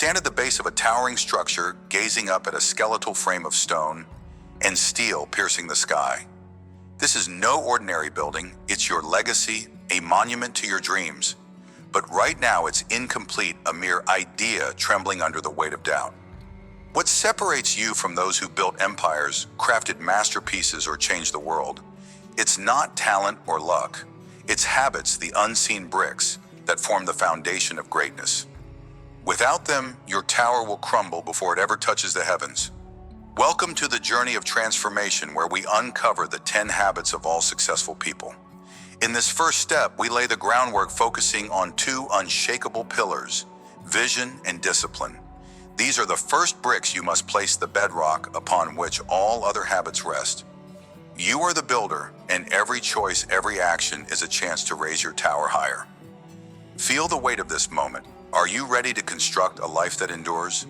stand at the base of a towering structure, gazing up at a skeletal frame of stone and steel piercing the sky. This is no ordinary building. It's your legacy, a monument to your dreams. But right now it's incomplete, a mere idea trembling under the weight of doubt. What separates you from those who built empires, crafted masterpieces, or changed the world? It's not talent or luck. It's habits, the unseen bricks, that form the foundation of greatness. Without them, your tower will crumble before it ever touches the heavens. Welcome to the journey of transformation, where we uncover the 10 habits of all successful people. In this first step, we lay the groundwork focusing on two unshakable pillars: vision and discipline. These are the first bricks you must place, the bedrock upon which all other habits rest. You are the builder, and every choice, every action is a chance to raise your tower higher. Feel the weight of this moment. Are you ready to construct a life that endures?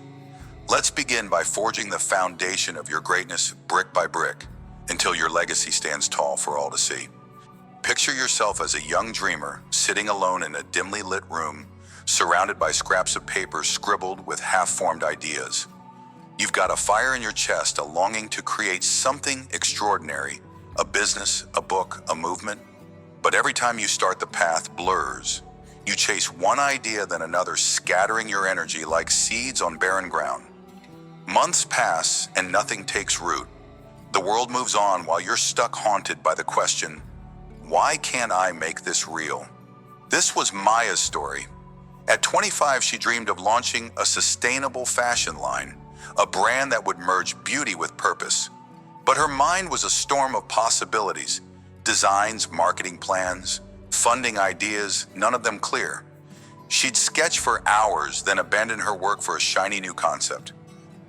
Let's begin by forging the foundation of your greatness brick by brick until your legacy stands tall for all to see. Picture yourself as a young dreamer sitting alone in a dimly lit room, surrounded by scraps of paper scribbled with half-formed ideas. You've got a fire in your chest, a longing to create something extraordinary, a business, a book, a movement. But every time you start, the path blurs. You chase one idea, then another, scattering your energy like seeds on barren ground. Months pass and nothing takes root. The world moves on while you're stuck, haunted by the question, why can't I make this real? This was Maya's story. At 25, she dreamed of launching a sustainable fashion line, a brand that would merge beauty with purpose. But her mind was a storm of possibilities: designs, marketing plans, funding ideas, none of them clear. She'd sketch for hours, then abandon her work for a shiny new concept.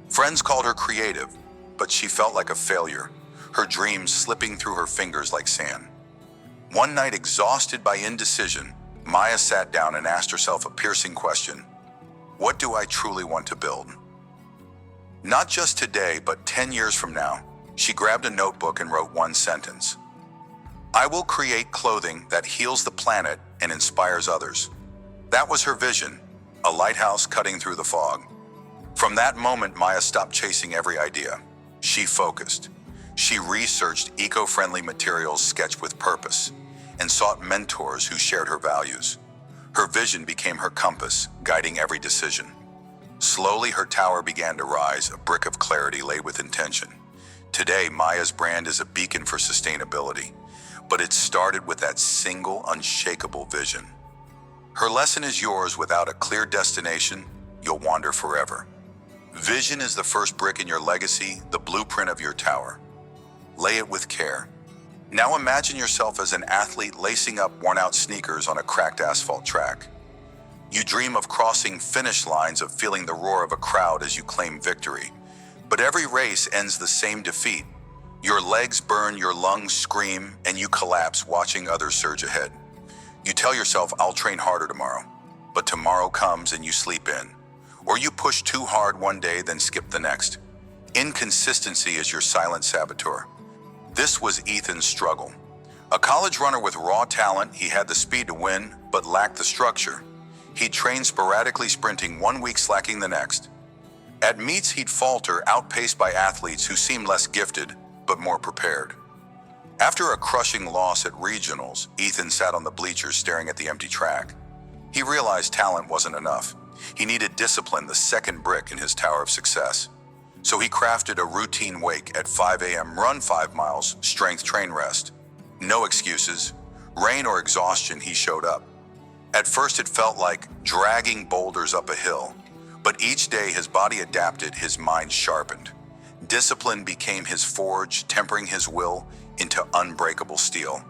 Friends called her creative, but she felt like a failure, her dreams slipping through her fingers like sand. One night, exhausted by indecision, Maya sat down and asked herself a piercing question: what do I truly want to build? Not just today, but 10 years from now. She grabbed a notebook and wrote one sentence: I will create clothing that heals the planet and inspires others. That was her vision, a lighthouse cutting through the fog. From that moment, Maya stopped chasing every idea. She focused. She researched eco-friendly materials sketched with purpose and sought mentors who shared her values. Her vision became her compass, guiding every decision. Slowly, her tower began to rise, a brick of clarity laid with intention. Today, Maya's brand is a beacon for sustainability, but it started with that single, unshakable vision. Her lesson is yours: without a clear destination, you'll wander forever. Vision is the first brick in your legacy, the blueprint of your tower. Lay it with care. Now imagine yourself as an athlete lacing up worn-out sneakers on a cracked asphalt track. You dream of crossing finish lines, of feeling the roar of a crowd as you claim victory. But every race ends the same defeat. Your legs burn, your lungs scream, and you collapse watching others surge ahead. You tell yourself, I'll train harder tomorrow. But tomorrow comes and you sleep in. Or you push too hard one day, then skip the next. Inconsistency is your silent saboteur. This was Ethan's struggle. A college runner with raw talent, he had the speed to win, but lacked the structure. He'd train sporadically, sprinting one week, slacking the next. At meets, he'd falter, outpaced by athletes who seemed less gifted, but more prepared. After a crushing loss at regionals, Ethan sat on the bleachers staring at the empty track. He realized talent wasn't enough. He needed discipline, the second brick in his tower of success. So he crafted a routine: wake at 5 a.m., run 5 miles, strength, train, rest. No excuses. Rain or exhaustion, he showed up. At first it felt like dragging boulders up a hill, but each day his body adapted, his mind sharpened. Discipline became his forge, tempering his will into unbreakable steel.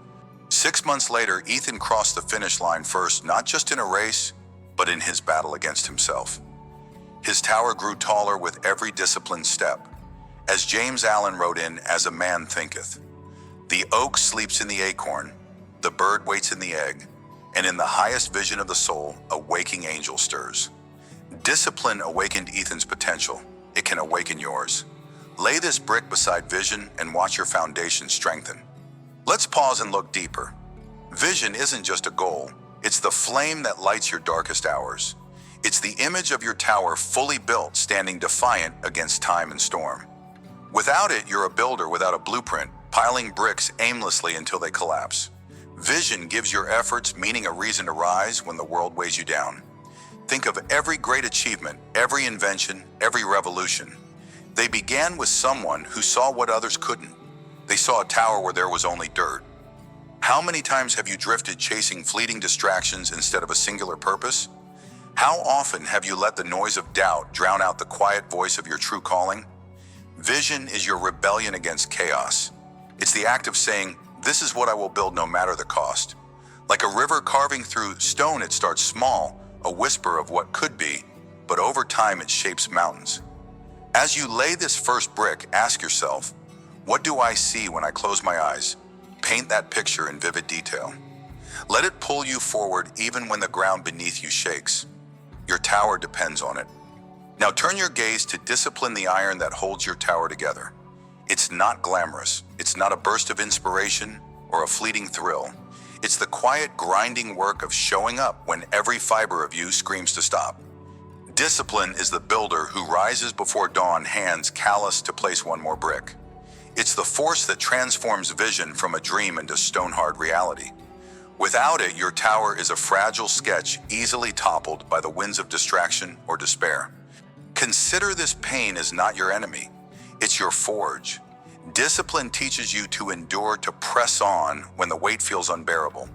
6 months later, Ethan crossed the finish line first, not just in a race, but in his battle against himself. His tower grew taller with every disciplined step. As James Allen wrote in As a Man Thinketh, the oak sleeps in the acorn, the bird waits in the egg, and in the highest vision of the soul, a waking angel stirs. Discipline awakened Ethan's potential. It can awaken yours. Lay this brick beside vision and watch your foundation strengthen. Let's pause and look deeper. Vision isn't just a goal. It's the flame that lights your darkest hours. It's the image of your tower fully built, standing defiant against time and storm. Without it, you're a builder without a blueprint, piling bricks aimlessly until they collapse. Vision gives your efforts meaning, a reason to rise when the world weighs you down. Think of every great achievement, every invention, every revolution. They began with someone who saw what others couldn't. They saw a tower where there was only dirt. How many times have you drifted chasing fleeting distractions instead of a singular purpose? How often have you let the noise of doubt drown out the quiet voice of your true calling? Vision is your rebellion against chaos. It's the act of saying, "This is what I will build no matter the cost." Like a river carving through stone, it starts small, a whisper of what could be, but over time it shapes mountains. As you lay this first brick, ask yourself, what do I see when I close my eyes? Paint that picture in vivid detail. Let it pull you forward even when the ground beneath you shakes. Your tower depends on it. Now turn your gaze to discipline, the iron that holds your tower together. It's not glamorous. It's not a burst of inspiration or a fleeting thrill. It's the quiet, grinding work of showing up when every fiber of you screams to stop. Discipline is the builder who rises before dawn, hands calloused to place one more brick. It's the force that transforms vision from a dream into stone-hard reality. Without it, your tower is a fragile sketch, easily toppled by the winds of distraction or despair. Consider this pain as not your enemy. It's your forge. Discipline teaches you to endure, to press on when the weight feels unbearable.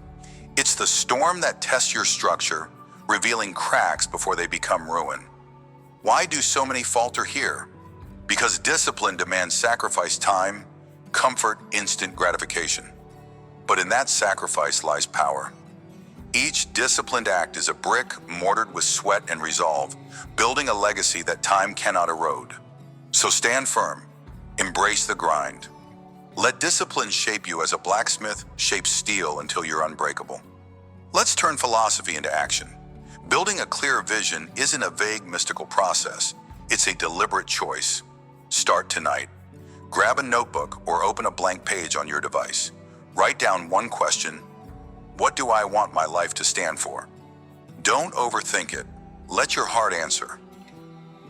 It's the storm that tests your structure, revealing cracks before they become ruin. Why do so many falter here? Because discipline demands sacrifice, time, comfort, instant gratification. But in that sacrifice lies power. Each disciplined act is a brick mortared with sweat and resolve, building a legacy that time cannot erode. So stand firm, embrace the grind. Let discipline shape you as a blacksmith shapes steel until you're unbreakable. Let's turn philosophy into action. Building a clear vision isn't a vague, mystical process. It's a deliberate choice. Start tonight. Grab a notebook or open a blank page on your device. Write down one question: what do I want my life to stand for? Don't overthink it. Let your heart answer.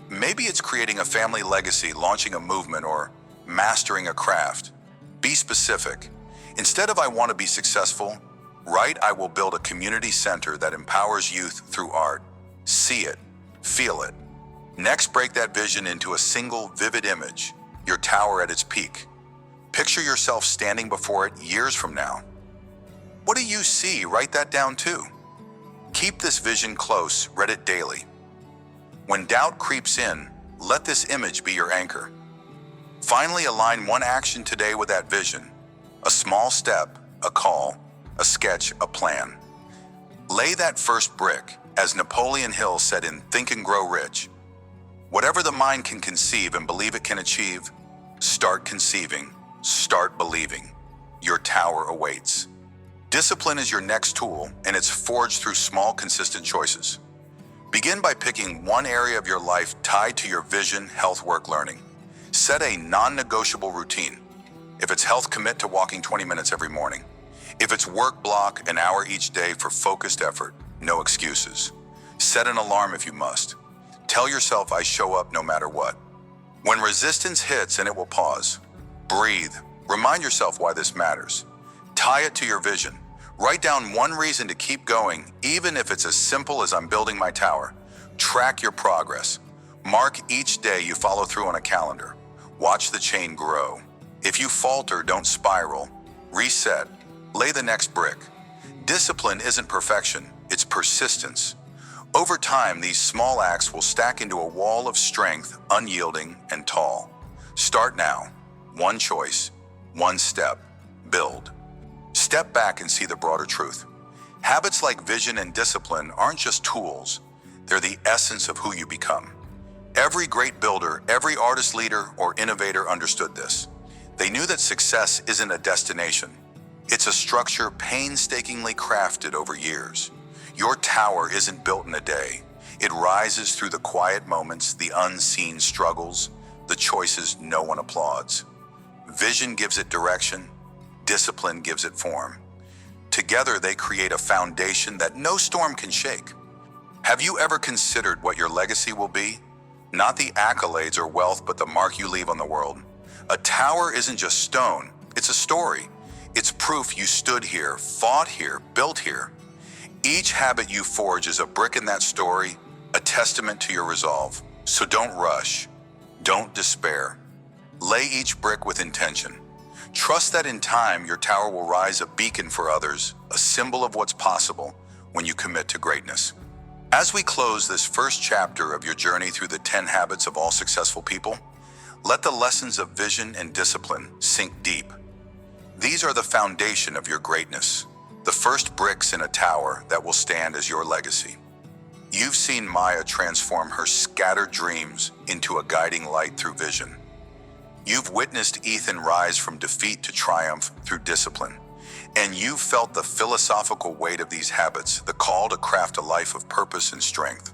Maybe it's creating a family legacy, launching a movement, or mastering a craft. Be specific. Instead of "I want to be successful," write "I will build a community center that empowers youth through art." See it, feel it. Next, break that vision into a single, vivid image, your tower at its peak. Picture yourself standing before it years from now. What do you see? Write that down too. Keep this vision close, read it daily. When doubt creeps in, let this image be your anchor. Finally, align one action today with that vision. A small step, a call, a sketch, a plan. Lay that first brick, as Napoleon Hill said in Think and Grow Rich. Whatever the mind can conceive and believe it can achieve, start conceiving, start believing. Your tower awaits. Discipline is your next tool, and it's forged through small, consistent choices. Begin by picking one area of your life tied to your vision, health, work, learning. Set a non-negotiable routine. If it's health, commit to walking 20 minutes every morning. If it's work, block an hour each day for focused effort. No excuses. Set an alarm if you must. Tell yourself, "I show up no matter what." When resistance hits, and it will pause, breathe. Remind yourself why this matters. Tie it to your vision. Write down one reason to keep going, even if it's as simple as "I'm building my tower." Track your progress. Mark each day you follow through on a calendar. Watch the chain grow. If you falter, don't spiral. Reset. Lay the next brick. Discipline isn't perfection, it's persistence. Over time, these small acts will stack into a wall of strength, unyielding and tall. Start now. One choice, one step. Build. Step back and see the broader truth. Habits like vision and discipline aren't just tools. They're the essence of who you become. Every great builder, every artist, leader, or innovator understood this. They knew that success isn't a destination. It's a structure painstakingly crafted over years. Your tower isn't built in a day. It rises through the quiet moments, the unseen struggles, the choices no one applauds. Vision gives it direction. Discipline gives it form. Together, they create a foundation that no storm can shake. Have you ever considered what your legacy will be? Not the accolades or wealth, but the mark you leave on the world. A tower isn't just stone, it's a story. It's proof you stood here, fought here, built here. Each habit you forge is a brick in that story, a testament to your resolve. So don't rush, don't despair. Lay each brick with intention. Trust that in time your tower will rise a beacon for others, a symbol of what's possible when you commit to greatness. As we close this first chapter of your journey through the 10 habits of all successful people, let the lessons of vision and discipline sink deep. These are the foundation of your greatness, the first bricks in a tower that will stand as your legacy. You've seen Maya transform her scattered dreams into a guiding light through vision. You've witnessed Ethan rise from defeat to triumph through discipline. And you've felt the philosophical weight of these habits, the call to craft a life of purpose and strength.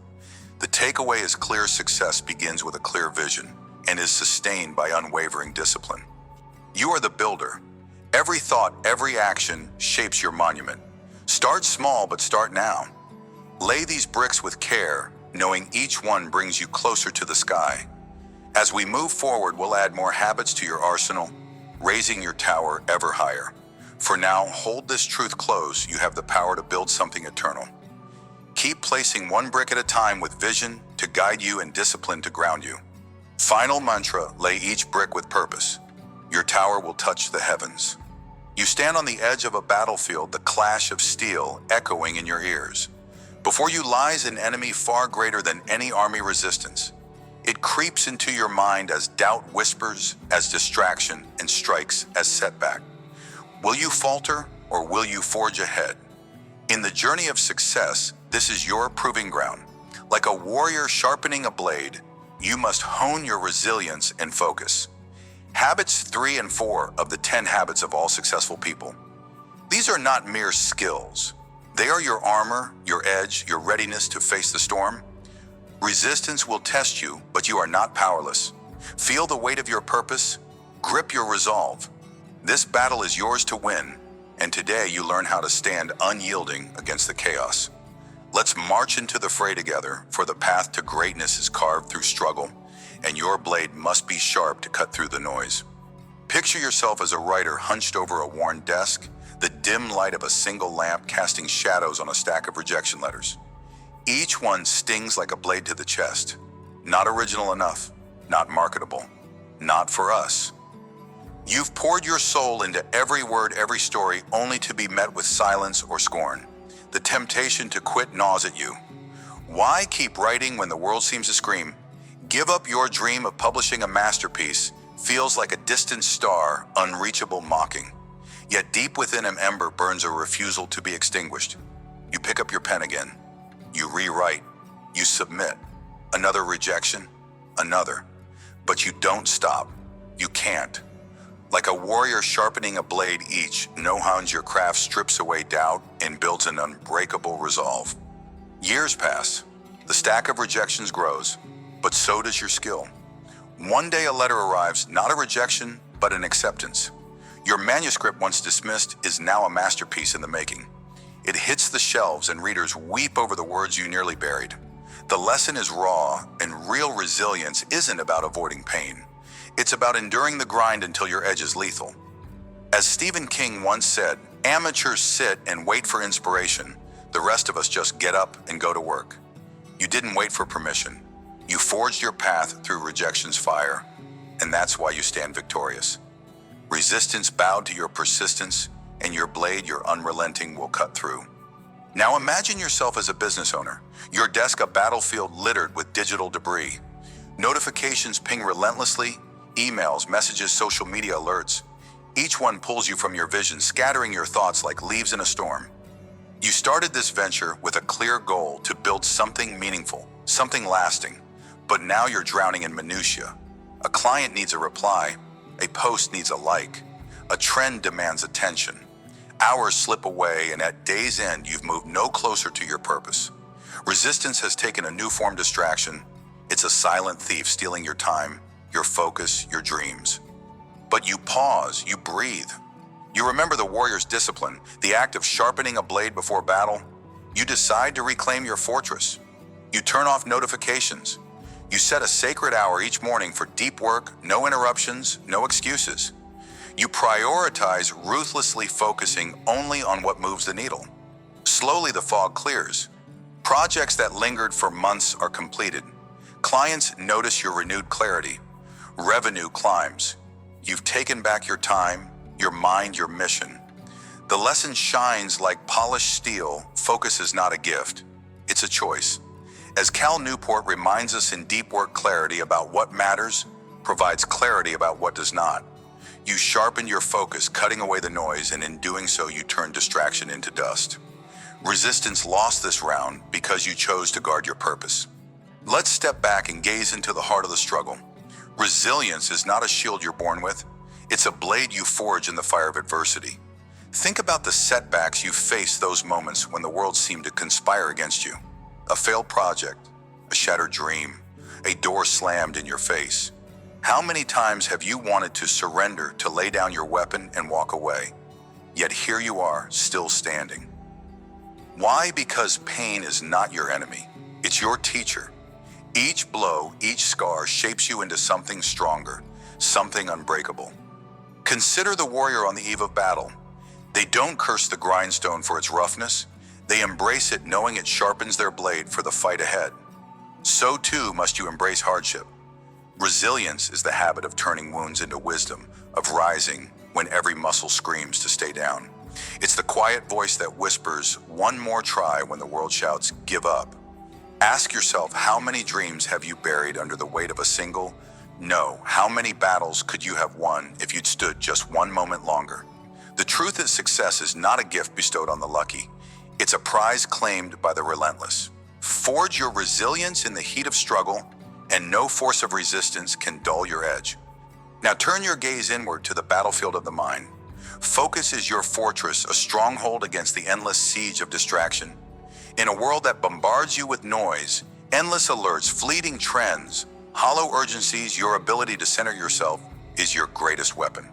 The takeaway is clear: success begins with a clear vision and is sustained by unwavering discipline. You are the builder. Every thought, every action shapes your monument. Start small, but start now. Lay these bricks with care, knowing each one brings you closer to the sky. As we move forward, we'll add more habits to your arsenal, raising your tower ever higher. For now, hold this truth close: you have the power to build something eternal. Keep placing one brick at a time with vision to guide you and discipline to ground you. Final mantra: lay each brick with purpose. Your tower will touch the heavens. You stand on the edge of a battlefield, the clash of steel echoing in your ears. Before you lies an enemy far greater than any army resistance. It creeps into your mind as doubt whispers, as distraction, and strikes as setback. Will you falter, or will you forge ahead? In the journey of success, this is your proving ground. Like a warrior sharpening a blade, you must hone your resilience and focus. Habits 3 and 4 of the 10 habits of all successful people. These are not mere skills. They are your armor, your edge, your readiness to face the storm. Resistance will test you, but you are not powerless. Feel the weight of your purpose. Grip your resolve. This battle is yours to win, and today you learn how to stand unyielding against the chaos. Let's march into the fray together, for the path to greatness is carved through struggle, and your blade must be sharp to cut through the noise. Picture yourself as a writer hunched over a worn desk, the dim light of a single lamp casting shadows on a stack of rejection letters. Each one stings like a blade to the chest. Not original enough, not marketable, not for us. You've poured your soul into every word, every story, only to be met with silence or scorn. The temptation to quit gnaws at you. Why keep writing when the world seems to scream? Give up your dream of publishing a masterpiece feels like a distant star, unreachable mocking. Yet deep within an ember burns a refusal to be extinguished. You pick up your pen again. You rewrite. You submit. Another rejection. Another. But you don't stop. You can't. Like a warrior sharpening a blade, each no-hounds your craft strips away doubt and builds an unbreakable resolve. Years pass. The stack of rejections grows, but so does your skill. One day a letter arrives, not a rejection, but an acceptance. Your manuscript, once dismissed, is now a masterpiece in the making. It hits the shelves and readers weep over the words you nearly buried. The lesson is raw, and real resilience isn't about avoiding pain. It's about enduring the grind until your edge is lethal. As Stephen King once said, amateurs sit and wait for inspiration. The rest of us just get up and go to work. You didn't wait for permission. You forged your path through rejection's fire, and that's why you stand victorious. Resistance bowed to your persistence, and your blade, your unrelenting, will cut through. Now imagine yourself as a business owner, your desk a battlefield littered with digital debris. Notifications ping relentlessly, emails, messages, social media alerts. Each one pulls you from your vision, scattering your thoughts like leaves in a storm. You started this venture with a clear goal to build something meaningful, something lasting, but now you're drowning in minutia. A client needs a reply, a post needs a like, a trend demands attention. Hours slip away, and at day's end, you've moved no closer to your purpose. Resistance has taken a new form: distraction. It's a silent thief stealing your time, your focus, your dreams. But you pause, you breathe. You remember the warrior's discipline, the act of sharpening a blade before battle. You decide to reclaim your fortress. You turn off notifications. You set a sacred hour each morning for deep work, no interruptions, no excuses. You prioritize ruthlessly focusing only on what moves the needle. Slowly the fog clears. Projects that lingered for months are completed. Clients notice your renewed clarity. Revenue climbs. You've taken back your time, your mind, your mission. The lesson shines like polished steel. Focus is not a gift. It's a choice. As Cal Newport reminds us in Deep Work Clarity, about what matters provides clarity about what does not. You sharpen your focus, cutting away the noise, and in doing so, you turn distraction into dust. Resistance lost this round because you chose to guard your purpose. Let's step back and gaze into the heart of the struggle. Resilience is not a shield you're born with. It's a blade you forge in the fire of adversity. Think about the setbacks you faced, those moments when the world seemed to conspire against you. A failed project, a shattered dream, a door slammed in your face. How many times have you wanted to surrender, to lay down your weapon and walk away? Yet here you are, still standing. Why? Because pain is not your enemy. It's your teacher. Each blow, each scar shapes you into something stronger, something unbreakable. Consider the warrior on the eve of battle. They don't curse the grindstone for its roughness. They embrace it, knowing it sharpens their blade for the fight ahead. So too must you embrace hardship. Resilience is the habit of turning wounds into wisdom, of rising when every muscle screams to stay down. It's the quiet voice that whispers, "One more try," when the world shouts, "Give up." Ask yourself, how many dreams have you buried under the weight of a single no? How many battles could you have won if you'd stood just one moment longer? The truth is, success is not a gift bestowed on the lucky. It's a prize claimed by the relentless. Forge your resilience in the heat of struggle, and no force of resistance can dull your edge. Now turn your gaze inward to the battlefield of the mind. Focus is your fortress, a stronghold against the endless siege of distraction. In a world that bombards you with noise, endless alerts, fleeting trends, hollow urgencies, your ability to center yourself is your greatest weapon.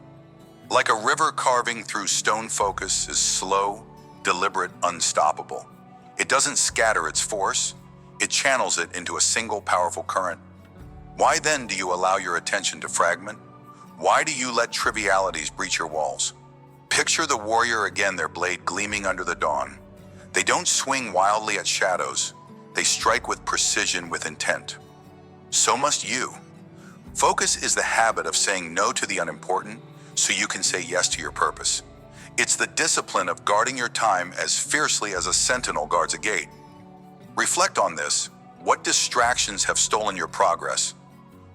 Like a river carving through stone, focus is slow, deliberate, unstoppable. It doesn't scatter its force, it channels it into a single powerful current. Why then do you allow your attention to fragment? Why do you let trivialities breach your walls? Picture the warrior again, their blade gleaming under the dawn. They don't swing wildly at shadows, they strike with precision, with intent. So must you. Focus is the habit of saying no to the unimportant so you can say yes to your purpose. It's the discipline of guarding your time as fiercely as a sentinel guards a gate. Reflect on this. What distractions have stolen your progress?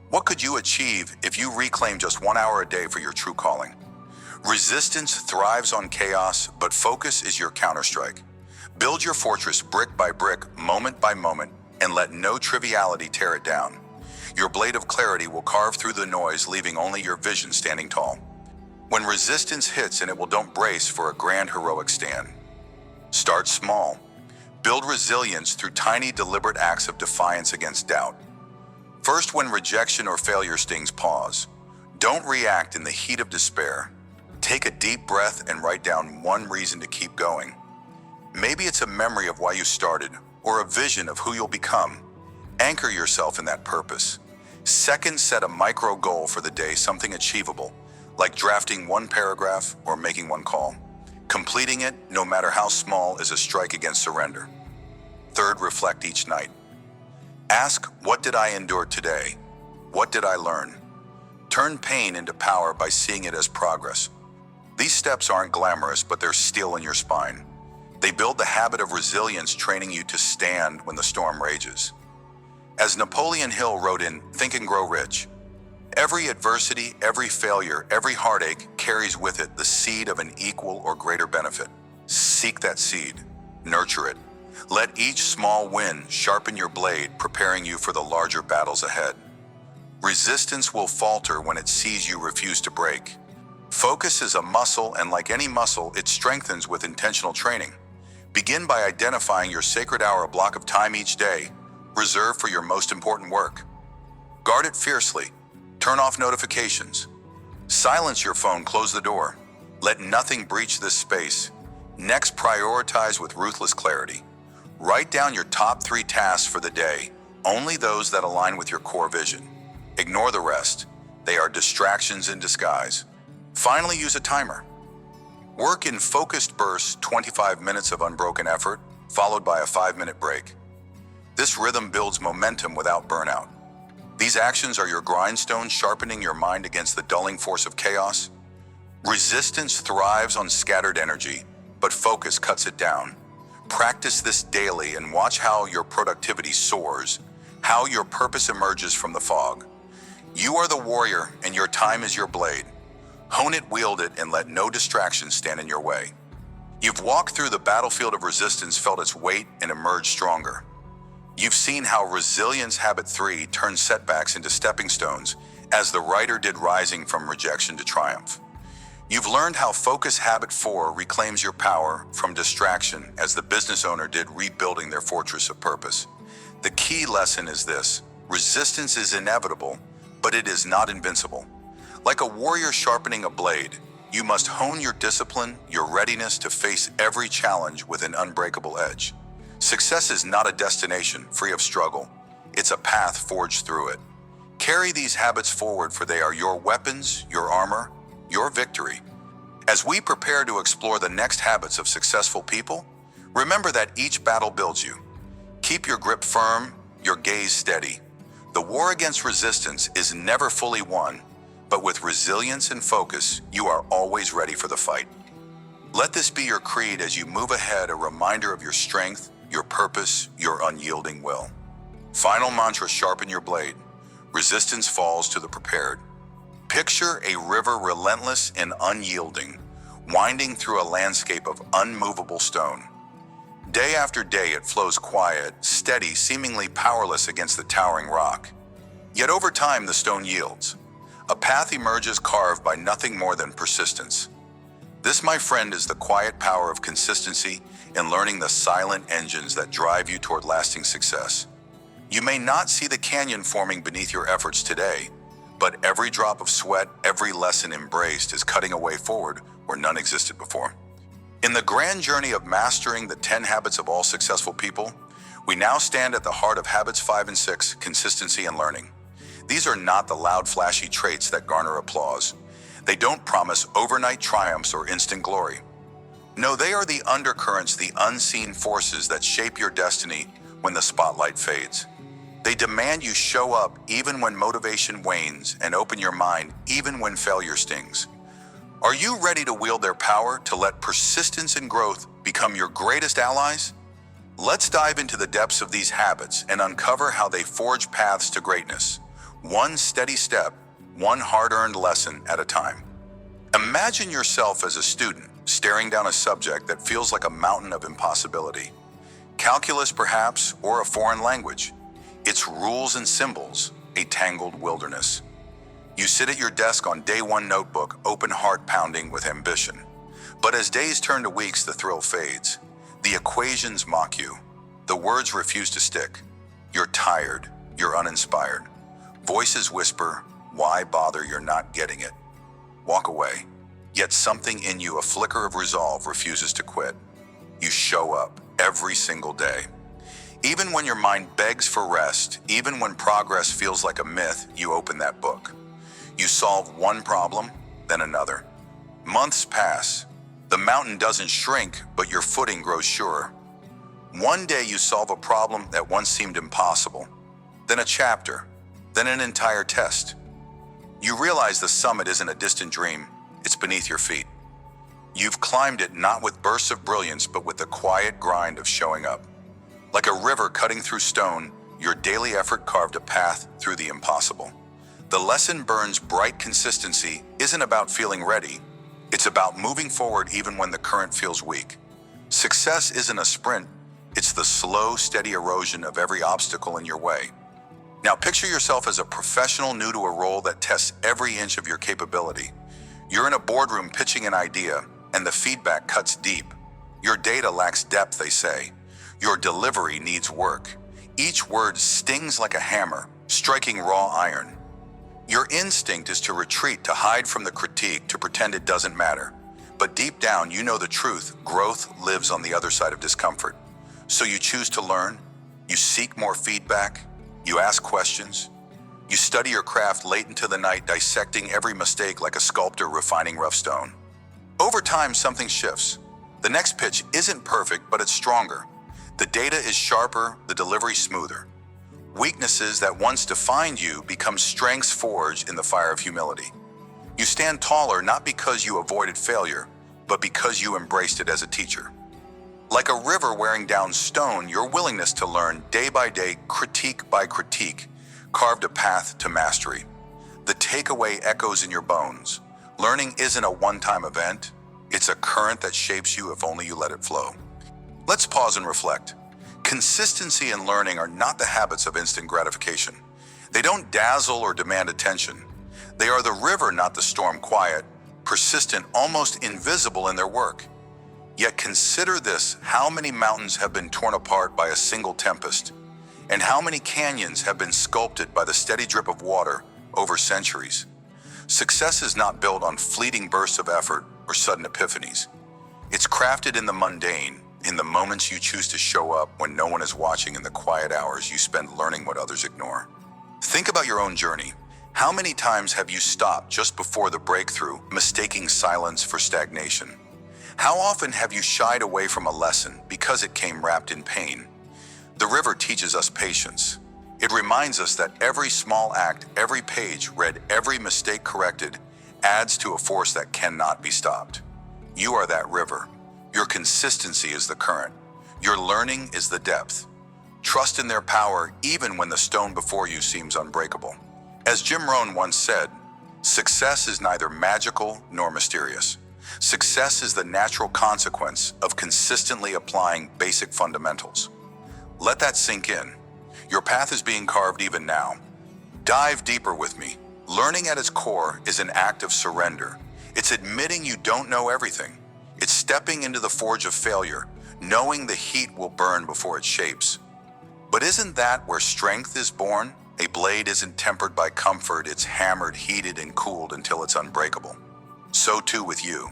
What could you achieve if you reclaim just 1 hour a day for your true calling? Resistance thrives on chaos, but focus is your counterstrike. Build your fortress brick by brick, moment by moment, and let no triviality tear it down. Your blade of clarity will carve through the noise, leaving only your vision standing tall. When resistance hits, and it will, don't brace for a grand heroic stand. Start small. Build resilience through tiny, deliberate acts of defiance against doubt. First, when rejection or failure stings, pause. Don't react in the heat of despair. Take a deep breath and write down one reason to keep going. Maybe it's a memory of why you started, or a vision of who you'll become. Anchor yourself in that purpose. Second, set a micro goal for the day, something achievable, like drafting one paragraph or making one call. Completing it, no matter how small, is a strike against surrender. Third, reflect each night. Ask, what did I endure today? What did I learn? Turn pain into power by seeing it as progress. These steps aren't glamorous, but they're steel in your spine. They build the habit of resilience, training you to stand when the storm rages. As Napoleon Hill wrote in Think and Grow Rich, every adversity, every failure, every heartache carries with it the seed of an equal or greater benefit. Seek that seed, nurture it. Let each small win sharpen your blade, preparing you for the larger battles ahead. Resistance will falter when it sees you refuse to break. Focus is a muscle, and like any muscle, it strengthens with intentional training. Begin by identifying your sacred hour, a block of time each day, reserved for your most important work. Guard it fiercely. Turn off notifications. Silence your phone, close the door. Let nothing breach this space. Next, prioritize with ruthless clarity. Write down your top 3 tasks for the day, only those that align with your core vision. Ignore the rest. They are distractions in disguise. Finally, use a timer. Work in focused bursts, 25 minutes of unbroken effort, followed by a 5-minute break. This rhythm builds momentum without burnout. These actions are your grindstones sharpening your mind against the dulling force of chaos. Resistance thrives on scattered energy, but focus cuts it down. Practice this daily and watch how your productivity soars, how your purpose emerges from the fog. You are the warrior, and your time is your blade. Hone it, wield it, and let no distractions stand in your way. You've walked through the battlefield of resistance, felt its weight, and emerged stronger. You've seen how Resilience Habit 3 turns setbacks into stepping stones, as the writer did rising from rejection to triumph. You've learned how Focus Habit 4 reclaims your power from distraction, as the business owner did rebuilding their fortress of purpose. The key lesson is this: resistance is inevitable, but it is not invincible. Like a warrior sharpening a blade, you must hone your discipline, your readiness to face every challenge with an unbreakable edge. Success is not a destination free of struggle. It's a path forged through it. Carry these habits forward, for they are your weapons, your armor, your victory. As we prepare to explore the next habits of successful people, remember that each battle builds you. Keep your grip firm, your gaze steady. The war against resistance is never fully won, but with resilience and focus, you are always ready for the fight. Let this be your creed as you move ahead, a reminder of your strength, your purpose, your unyielding will. Final mantra: sharpen your blade. Resistance falls to the prepared. Picture a river, relentless and unyielding, winding through a landscape of unmovable stone. Day after day it flows quiet, steady, seemingly powerless against the towering rock. Yet over time the stone yields. A path emerges carved by nothing more than persistence. This, my friend, is the quiet power of consistency in learning the silent engines that drive you toward lasting success. You may not see the canyon forming beneath your efforts today, but every drop of sweat, every lesson embraced is cutting a way forward where none existed before. In the grand journey of mastering the 10 habits of all successful people, we now stand at the heart of habits 5 and 6, consistency and learning. These are not the loud, flashy traits that garner applause. They don't promise overnight triumphs or instant glory. No, they are the undercurrents, the unseen forces that shape your destiny when the spotlight fades. They demand you show up even when motivation wanes, and open your mind even when failure stings. Are you ready to wield their power, to let persistence and growth become your greatest allies? Let's dive into the depths of these habits and uncover how they forge paths to greatness, one steady step, one hard-earned lesson at a time. Imagine yourself as a student, staring down a subject that feels like a mountain of impossibility. Calculus, perhaps, or a foreign language. Its rules and symbols, a tangled wilderness. You sit at your desk on day one, notebook, open heart pounding with ambition. But as days turn to weeks, the thrill fades. The equations mock you. The words refuse to stick. You're tired. You're uninspired. Voices whisper, "Why bother? You're not getting it." Walk away. Yet something in you, a flicker of resolve, refuses to quit. You show up every single day. Even when your mind begs for rest, even when progress feels like a myth, you open that book. You solve one problem, then another. Months pass. The mountain doesn't shrink, but your footing grows surer. One day you solve a problem that once seemed impossible, then a chapter, then an entire test. You realize the summit isn't a distant dream, it's beneath your feet. You've climbed it not with bursts of brilliance, but with the quiet grind of showing up. Like a river cutting through stone, your daily effort carved a path through the impossible. The lesson burns bright: consistency isn't about feeling ready. It's about moving forward even when the current feels weak. Success isn't a sprint. It's the slow, steady erosion of every obstacle in your way. Now picture yourself as a professional new to a role that tests every inch of your capability. You're in a boardroom pitching an idea, and the feedback cuts deep. Your data lacks depth, they say. Your delivery needs work. Each word stings like a hammer, striking raw iron. Your instinct is to retreat, to hide from the critique, to pretend it doesn't matter. But deep down, you know the truth: growth lives on the other side of discomfort. So you choose to learn, you seek more feedback, you ask questions, you study your craft late into the night, dissecting every mistake like a sculptor refining rough stone. Over time, something shifts. The next pitch isn't perfect, but it's stronger. The data is sharper, the delivery smoother. Weaknesses that once defined you become strengths forged in the fire of humility. You stand taller not because you avoided failure, but because you embraced it as a teacher. Like a river wearing down stone, your willingness to learn day by day, critique by critique, carved a path to mastery. The takeaway echoes in your bones. Learning isn't a one-time event. It's a current that shapes you if only you let it flow. Let's pause and reflect. Consistency and learning are not the habits of instant gratification. They don't dazzle or demand attention. They are the river, not the storm, quiet, persistent, almost invisible in their work. Yet consider this: how many mountains have been torn apart by a single tempest? And how many canyons have been sculpted by the steady drip of water over centuries? Success is not built on fleeting bursts of effort or sudden epiphanies. It's crafted in the mundane, in the moments you choose to show up when no one is watching, in the quiet hours you spend learning what others ignore. Think about your own journey. How many times have you stopped just before the breakthrough, mistaking silence for stagnation? How often have you shied away from a lesson because it came wrapped in pain? The river teaches us patience. It reminds us that every small act, every page read, every mistake corrected, adds to a force that cannot be stopped. You are that river. Your consistency is the current. Your learning is the depth. Trust in their power even when the stone before you seems unbreakable. As Jim Rohn once said, success is neither magical nor mysterious. Success is the natural consequence of consistently applying basic fundamentals. Let that sink in. Your path is being carved even now. Dive deeper with me. Learning at its core is an act of surrender. It's admitting you don't know everything. It's stepping into the forge of failure, knowing the heat will burn before it shapes. But isn't that where strength is born? A blade isn't tempered by comfort, it's hammered, heated, and cooled until it's unbreakable. So too with you.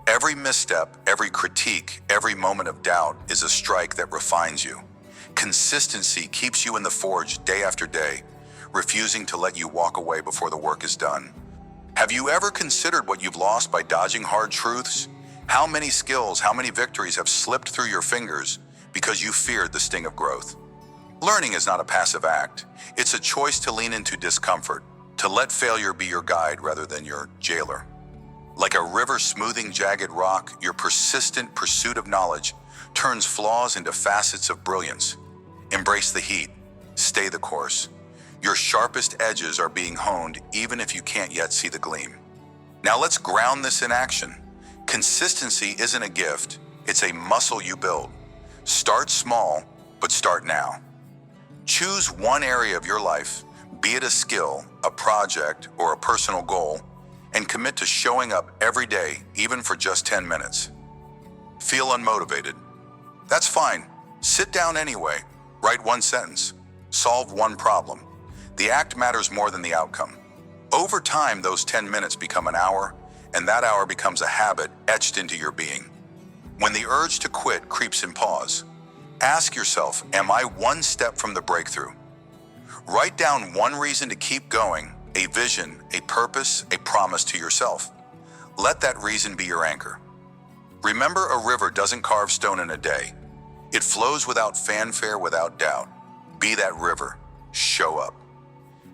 Every misstep, every critique, every moment of doubt is a strike that refines you. Consistency keeps you in the forge day after day, refusing to let you walk away before the work is done. Have you ever considered what you've lost by dodging hard truths? How many skills, how many victories have slipped through your fingers because you feared the sting of growth? Learning is not a passive act. It's a choice to lean into discomfort, to let failure be your guide rather than your jailer. Like a river smoothing jagged rock, your persistent pursuit of knowledge turns flaws into facets of brilliance. Embrace the heat. Stay the course. Your sharpest edges are being honed even if you can't yet see the gleam. Now let's ground this in action. Consistency isn't a gift, it's a muscle you build. Start small, but start now. Choose one area of your life, be it a skill, a project, or a personal goal, and commit to showing up every day, even for just 10 minutes. Feel unmotivated? That's fine. Sit down anyway. Write one sentence. Solve one problem. The act matters more than the outcome. Over time, those 10 minutes become an hour, and that hour becomes a habit etched into your being. When the urge to quit creeps in, pause. Ask yourself, am I one step from the breakthrough? Write down one reason to keep going, a vision, a purpose, a promise to yourself. Let that reason be your anchor. Remember, a river doesn't carve stone in a day. It flows without fanfare, without doubt. Be that river. Show up.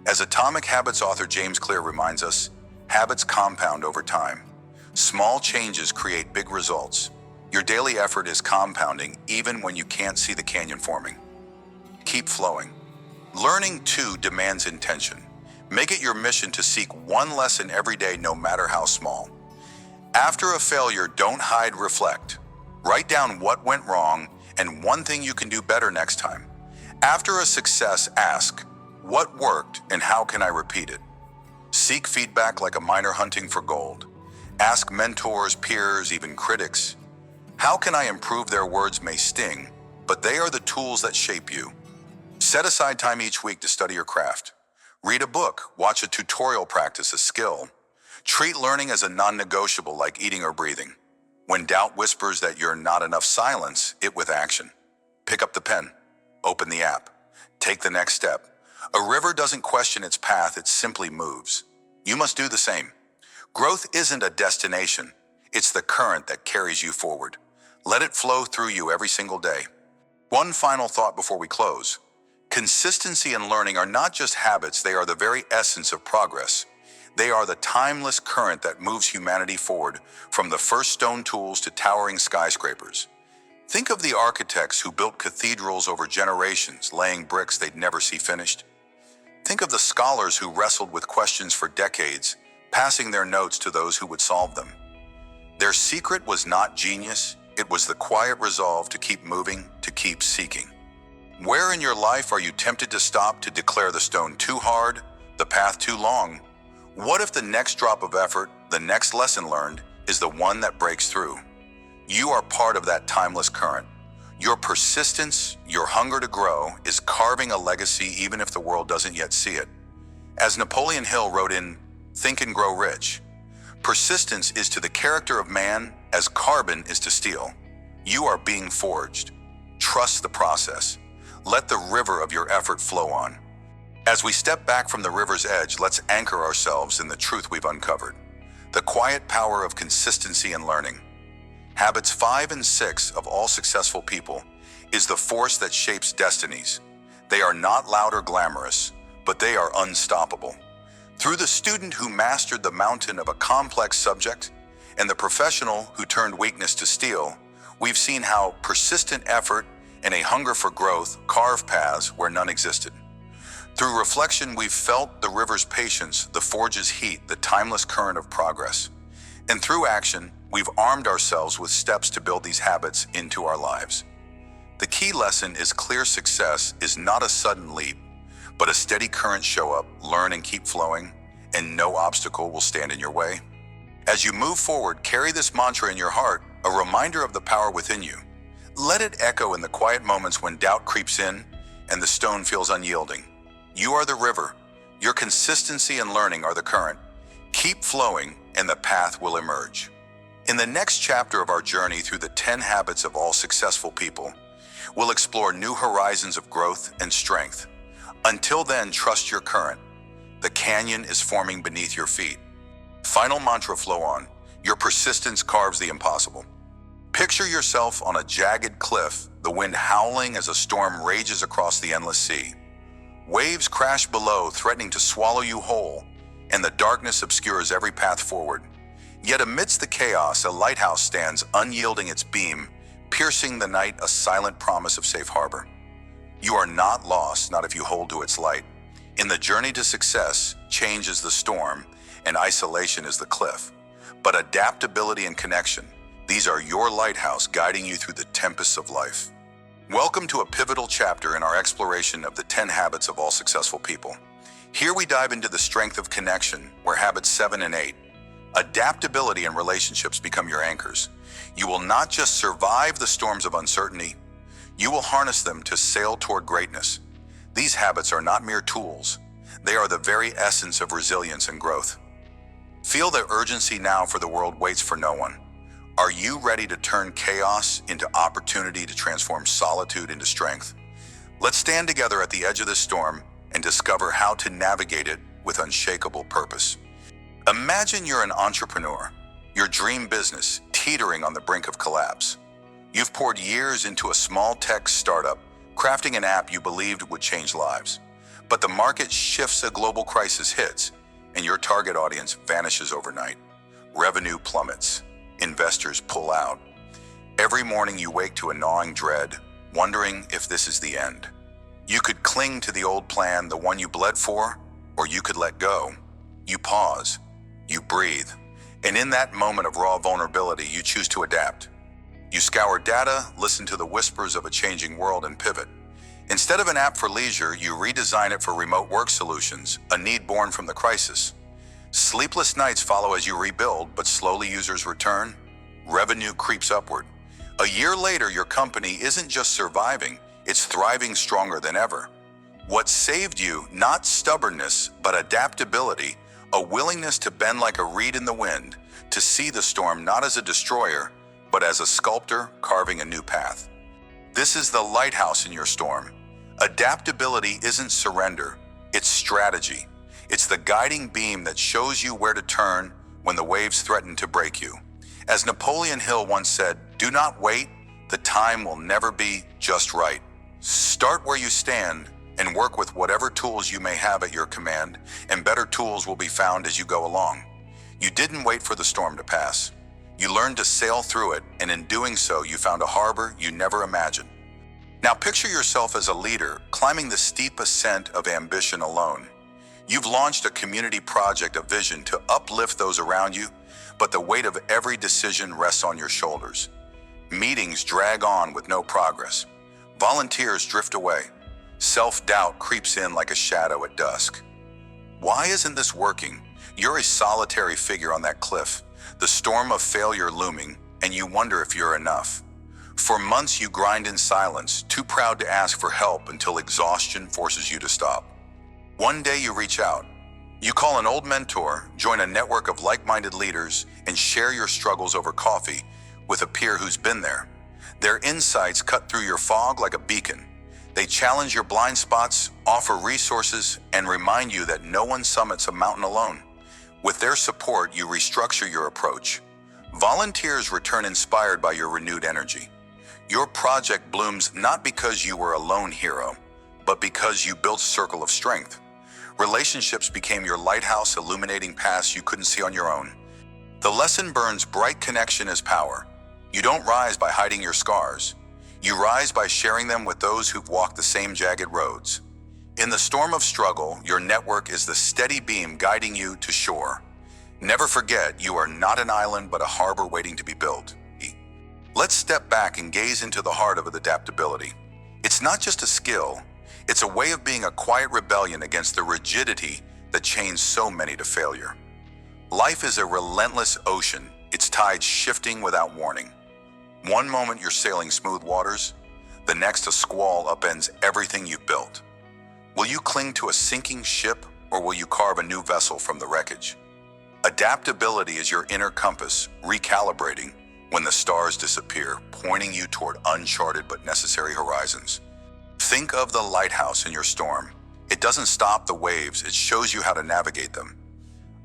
As Atomic Habits author James Clear reminds us, habits compound over time. Small changes create big results. Your daily effort is compounding even when you can't see the canyon forming. Keep flowing. Learning, too, demands intention. Make it your mission to seek one lesson every day, no matter how small. After a failure, don't hide, reflect. Write down what went wrong and one thing you can do better next time. After a success, ask, what worked and how can I repeat it? Seek feedback like a miner hunting for gold. Ask mentors, peers, even critics. How can I improve? Their words may sting, but they are the tools that shape you. Set aside time each week to study your craft. Read a book, watch a tutorial, practice a skill. Treat learning as a non-negotiable, like eating or breathing. When doubt whispers that you're not enough, silence it with action. Pick up the pen, open the app, take the next step. A river doesn't question its path, it simply moves. You must do the same. Growth isn't a destination, it's the current that carries you forward. Let it flow through you every single day. One final thought before we close. Consistency and learning are not just habits, they are the very essence of progress. They are the timeless current that moves humanity forward, from the first stone tools to towering skyscrapers. Think of the architects who built cathedrals over generations, laying bricks they'd never see finished. Think of the scholars who wrestled with questions for decades, passing their notes to those who would solve them. Their secret was not genius, it was the quiet resolve to keep moving, to keep seeking. Where in your life are you tempted to stop, to declare the stone too hard, the path too long? What if the next drop of effort, the next lesson learned, is the one that breaks through? You are part of that timeless current. Your persistence, your hunger to grow, is carving a legacy even if the world doesn't yet see it. As Napoleon Hill wrote in Think and Grow Rich, persistence is to the character of man as carbon is to steel. You are being forged. Trust the process. Let the river of your effort flow on. As we step back from the river's edge, let's anchor ourselves in the truth we've uncovered. The quiet power of consistency and learning. Habits 5 and 6 of all successful people is the force that shapes destinies. They are not loud or glamorous, but they are unstoppable. Through the student who mastered the mountain of a complex subject and the professional who turned weakness to steel, we've seen how persistent effort and a hunger for growth carve paths where none existed. Through reflection, we've felt the river's patience, the forge's heat, the timeless current of progress. And through action, we've armed ourselves with steps to build these habits into our lives. The key lesson is clear: success is not a sudden leap, but a steady current. Show up, learn, and keep flowing, and no obstacle will stand in your way. As you move forward, carry this mantra in your heart, a reminder of the power within you. Let it echo in the quiet moments when doubt creeps in and the stone feels unyielding. You are the river. Your consistency and learning are the current. Keep flowing and the path will emerge. In the next chapter of our journey through the 10 habits of all successful people, we'll explore new horizons of growth and strength. Until then, trust your current. The canyon is forming beneath your feet. Final mantra: flow on. Your persistence carves the impossible. Picture yourself on a jagged cliff, the wind howling as a storm rages across the endless sea. Waves crash below, threatening to swallow you whole, and the darkness obscures every path forward. Yet amidst the chaos, a lighthouse stands, unyielding its beam, piercing the night, a silent promise of safe harbor. You are not lost, not if you hold to its light. In the journey to success, change is the storm, and isolation is the cliff. But adaptability and connection, these are your lighthouse guiding you through the tempests of life. Welcome to a pivotal chapter in our exploration of the 10 habits of all successful people. Here we dive into the strength of connection, where habits 7 and 8, adaptability and relationships, become your anchors. You will not just survive the storms of uncertainty, you will harness them to sail toward greatness. These habits are not mere tools. They are the very essence of resilience and growth. Feel the urgency now, for the world waits for no one. Are you ready to turn chaos into opportunity, to transform solitude into strength? Let's stand together at the edge of this storm and discover how to navigate it with unshakable purpose. Imagine you're an entrepreneur, your dream business teetering on the brink of collapse. You've poured years into a small tech startup, crafting an app you believed would change lives. But the market shifts, a global crisis hits, and your target audience vanishes overnight. Revenue plummets. Investors pull out. Every morning you wake to a gnawing dread, wondering if this is the end. You could cling to the old plan, the one you bled for, or you could let go. You pause. You breathe. And in that moment of raw vulnerability, you choose to adapt. You scour data, listen to the whispers of a changing world, and pivot. Instead of an app for leisure, you redesign it for remote work solutions, a need born from the crisis. Sleepless nights follow as you rebuild, but slowly users return. Revenue creeps upward. A year later, your company isn't just surviving, it's thriving stronger than ever. What saved you, not stubbornness, but adaptability, a willingness to bend like a reed in the wind, to see the storm not as a destroyer, but as a sculptor carving a new path. This is the lighthouse in your storm. Adaptability isn't surrender, it's strategy. It's the guiding beam that shows you where to turn when the waves threaten to break you. As Napoleon Hill once said, "Do not wait, the time will never be just right." Start where you stand and work with whatever tools you may have at your command, and better tools will be found as you go along. You didn't wait for the storm to pass. You learned to sail through it, and in doing so, you found a harbor you never imagined. Now picture yourself as a leader climbing the steep ascent of ambition alone. You've launched a community project of vision to uplift those around you, but the weight of every decision rests on your shoulders. Meetings drag on with no progress. Volunteers drift away. Self-doubt creeps in like a shadow at dusk. Why isn't this working? You're a solitary figure on that cliff, the storm of failure looming, and you wonder if you're enough. For months you grind in silence, too proud to ask for help until exhaustion forces you to stop. One day you reach out. You call an old mentor, join a network of like-minded leaders, and share your struggles over coffee with a peer who's been there. Their insights cut through your fog like a beacon. They challenge your blind spots, offer resources, and remind you that no one summits a mountain alone. With their support, you restructure your approach. Volunteers return inspired by your renewed energy. Your project blooms not because you were a lone hero, but because you built a circle of strength. Relationships became your lighthouse, illuminating paths you couldn't see on your own. The lesson burns bright: connection is power. You don't rise by hiding your scars. You rise by sharing them with those who've walked the same jagged roads. In the storm of struggle, your network is the steady beam guiding you to shore. Never forget, you are not an island but a harbor waiting to be built. Let's step back and gaze into the heart of adaptability. It's not just a skill, it's a way of being, a quiet rebellion against the rigidity that chains so many to failure. Life is a relentless ocean, its tides shifting without warning. One moment you're sailing smooth waters, the next a squall upends everything you've built. Will you cling to a sinking ship, or will you carve a new vessel from the wreckage? Adaptability is your inner compass, recalibrating when the stars disappear, pointing you toward uncharted but necessary horizons. Think of the lighthouse in your storm. It doesn't stop the waves, it shows you how to navigate them.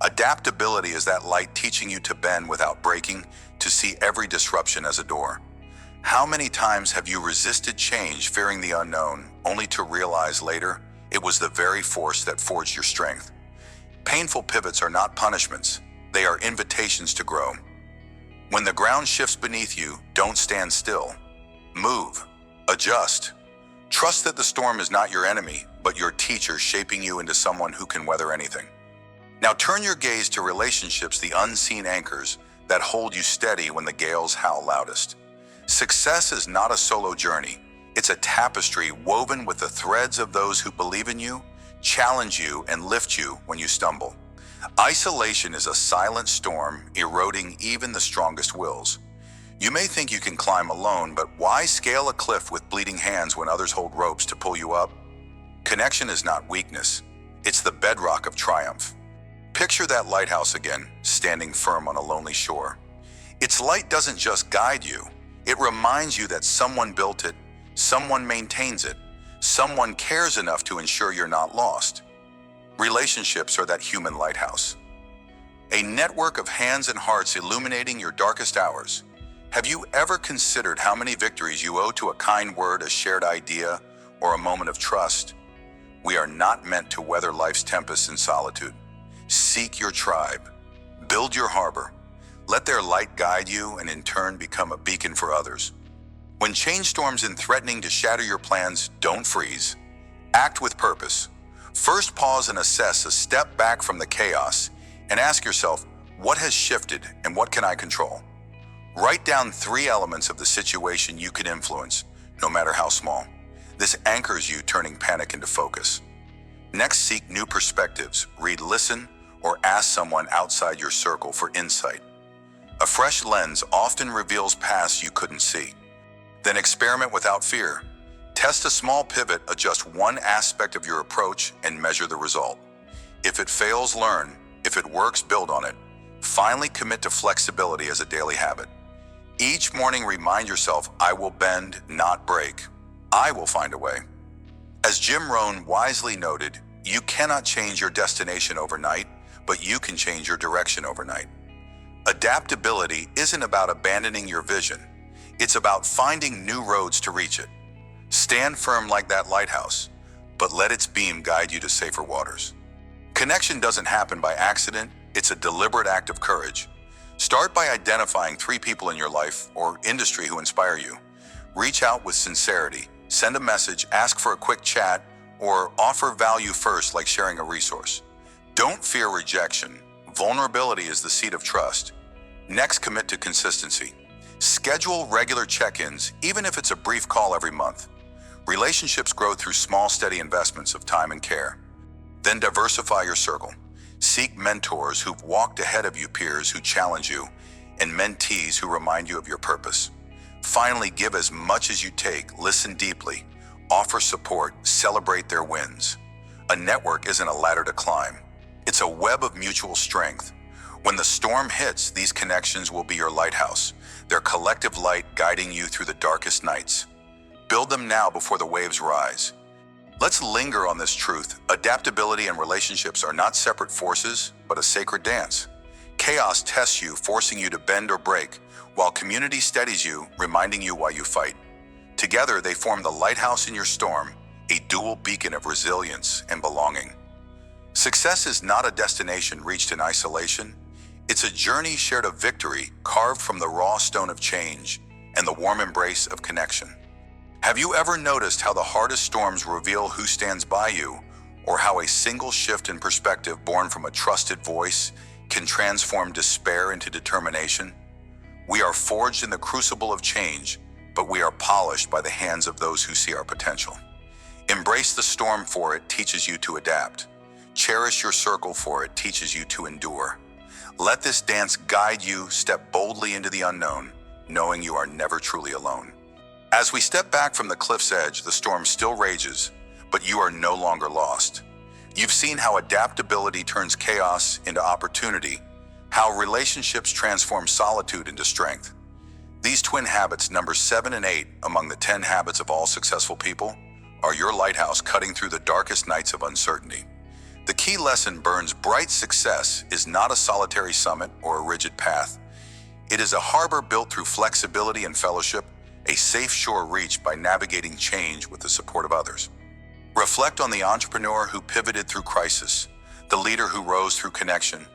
Adaptability is that light teaching you to bend without breaking, to see every disruption as a door. How many times have you resisted change, fearing the unknown, only to realize later it was the very force that forged your strength? Painful pivots are not punishments, they are invitations to grow. When the ground shifts beneath you, don't stand still. Move, adjust. Trust that the storm is not your enemy, but your teacher, shaping you into someone who can weather anything. Now turn your gaze to relationships, the unseen anchors that hold you steady when the gales howl loudest. Success is not a solo journey. It's a tapestry woven with the threads of those who believe in you, challenge you, and lift you when you stumble. Isolation is a silent storm, eroding even the strongest wills. You may think you can climb alone, but why scale a cliff with bleeding hands when others hold ropes to pull you up? Connection is not weakness. It's the bedrock of triumph. Picture that lighthouse again, standing firm on a lonely shore. Its light doesn't just guide you. It reminds you that someone built it, someone maintains it, someone cares enough to ensure you're not lost. Relationships are that human lighthouse. A network of hands and hearts illuminating your darkest hours. Have you ever considered how many victories you owe to a kind word, a shared idea, or a moment of trust? We are not meant to weather life's tempests in solitude. Seek your tribe. Build your harbor. Let their light guide you and in turn become a beacon for others. When change storms in threatening to shatter your plans, don't freeze. Act with purpose. First, pause and assess, a step back from the chaos, and ask yourself, what has shifted and what can I control? Write down 3 elements of the situation you can influence, no matter how small. This anchors you, turning panic into focus. Next, seek new perspectives. Read, listen, or ask someone outside your circle for insight. A fresh lens often reveals paths you couldn't see. Then experiment without fear. Test a small pivot, adjust one aspect of your approach, and measure the result. If it fails, learn. If it works, build on it. Finally, commit to flexibility as a daily habit. Each morning, remind yourself, I will bend, not break. I will find a way. As Jim Rohn wisely noted, you cannot change your destination overnight, but you can change your direction overnight. Adaptability isn't about abandoning your vision. It's about finding new roads to reach it. Stand firm like that lighthouse, but let its beam guide you to safer waters. Connection doesn't happen by accident. It's a deliberate act of courage. Start by identifying 3 people in your life or industry who inspire you. Reach out with sincerity. Send a message, ask for a quick chat, or offer value first, like sharing a resource. Don't fear rejection. Vulnerability is the seed of trust. Next, commit to consistency. Schedule regular check-ins, even if it's a brief call every month. Relationships grow through small, steady investments of time and care. Then diversify your circle. Seek mentors who've walked ahead of you, peers who challenge you, and mentees who remind you of your purpose. Finally, give as much as you take, listen deeply, offer support, celebrate their wins. A network isn't a ladder to climb. It's a web of mutual strength. When the storm hits, these connections will be your lighthouse, their collective light guiding you through the darkest nights. Build them now before the waves rise. Let's linger on this truth. Adaptability and relationships are not separate forces, but a sacred dance. Chaos tests you, forcing you to bend or break, while community steadies you, reminding you why you fight. Together, they form the lighthouse in your storm, a dual beacon of resilience and belonging. Success is not a destination reached in isolation. It's a journey shared of victory, carved from the raw stone of change and the warm embrace of connection. Have you ever noticed how the hardest storms reveal who stands by you, or how a single shift in perspective born from a trusted voice can transform despair into determination? We are forged in the crucible of change, but we are polished by the hands of those who see our potential. Embrace the storm, for it teaches you to adapt. Cherish your circle, for it teaches you to endure. Let this dance guide you. Step boldly into the unknown, knowing you are never truly alone. As we step back from the cliff's edge, the storm still rages, but you are no longer lost. You've seen how adaptability turns chaos into opportunity, how relationships transform solitude into strength. These twin habits, number 7 and 8 among the 10 habits of all successful people, are your lighthouse cutting through the darkest nights of uncertainty. The key lesson burns bright: success is not a solitary summit or a rigid path. It is a harbor built through flexibility and fellowship, a safe shore reached by navigating change with the support of others. Reflect on the entrepreneur who pivoted through crisis, the leader who rose through connection.